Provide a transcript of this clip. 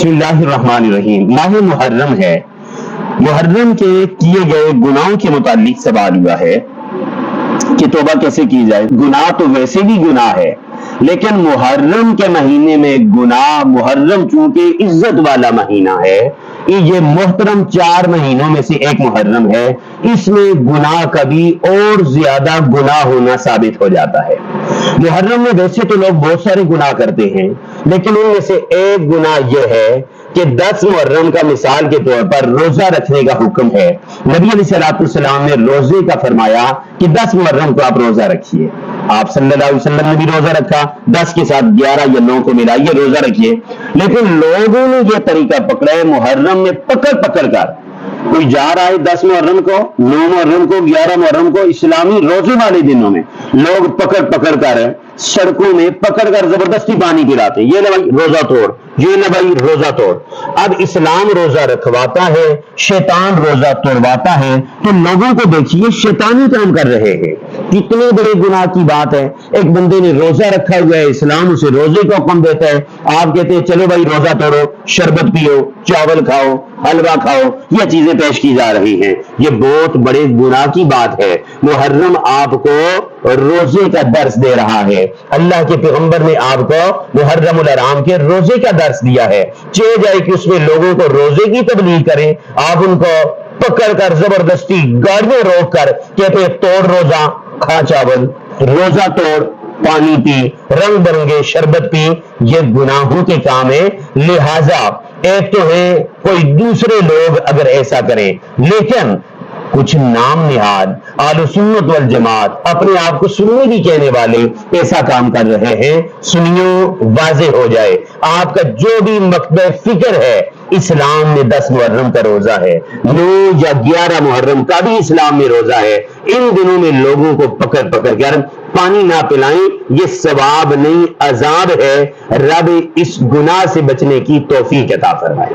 بسم اللہ الرحمن الرحیم۔ ماہ محرم ہے۔ محرم کے کیے گئے گناہوں کے متعلق سوال ہوا ہے کہ توبہ کیسے کی جائے۔ گناہ تو ویسے بھی گناہ ہے، لیکن محرم کے مہینے میں گناہ، محرم چونکہ عزت والا مہینہ ہے، یہ محترم 4 مہینوں میں سے ایک محرم ہے، اس میں گناہ کبھی اور زیادہ گناہ ہونا ثابت ہو جاتا ہے۔ محرم میں ویسے تو لوگ بہت سارے گناہ کرتے ہیں، لیکن ان میں سے ایک گناہ یہ ہے کہ 10 محرم کا مثال کے طور پر روزہ رکھنے کا حکم ہے۔ نبی علیہ السلام نے روزے کا فرمایا کہ 10 محرم کو آپ روزہ رکھیے۔ آپ صلی اللہ علیہ وسلم نے بھی روزہ رکھا، 10 کے ساتھ 11 یا 9 کو ملائیے، روزہ رکھیے۔ لیکن لوگوں نے یہ طریقہ پکڑا ہے محرم میں پکڑ کر، کوئی جا رہا ہے 10 محرم کو، 9 محرم کو، 11 محرم کو، اسلامی روزے والے دنوں میں لوگ پکڑ کر سڑکوں میں پکڑ کر زبردستی پانی پلاتے، یہ نہ بھائی روزہ توڑ، یہ نہ بھائی روزہ توڑ۔ اب اسلام روزہ رکھواتا ہے، شیطان روزہ توڑواتا ہے، تو لوگوں کو دیکھیے شیطانی کام کر رہے ہیں۔ کتنے بڑے گناہ کی بات ہے، ایک بندے نے روزہ رکھا ہوا ہے، اسلام اسے روزے کا حکم دیتا ہے، آپ کہتے ہیں چلو بھائی روزہ توڑو، شربت پیو، چاول کھاؤ، حلوہ کھاؤ، یہ چیزیں پیش کی جا رہی ہیں۔ یہ بہت بڑے گناہ کی بات ہے۔ محرم آپ کو روزے کا درس دے رہا ہے۔ اللہ کے پیغمبر نے آپ کو محرم الحرام کے روزے کا درس دیا ہے۔ چاہے جائے کہ اس میں لوگوں کو روزے کی تبلیغ کریں، آپ ان کو پکڑ کر زبردستی گاڑیاں روک کر کہتے توڑ روزہ، کھا چاول، روزہ توڑ، پانی پی، رنگ برنگے شربت پی، یہ گناہوں کے کام ہے۔ لہذا ایک تو ہے کوئی دوسرے لوگ اگر ایسا کریں، لیکن کچھ نام نہاد اہل سنت والجماعت اپنے آپ کو سنی بھی کہنے والے ایسا کام کر رہے ہیں۔ سنیوں واضح ہو جائے، آپ کا جو بھی مکتب فکر ہے، اسلام میں 10 محرم کا روزہ ہے، 9 یا 11 محرم کا بھی اسلام میں روزہ ہے۔ ان دنوں میں لوگوں کو پکڑ کر پانی نہ پلائیں، یہ ثواب نہیں عذاب ہے۔ رب اس گناہ سے بچنے کی توفیق عطا فرمائے۔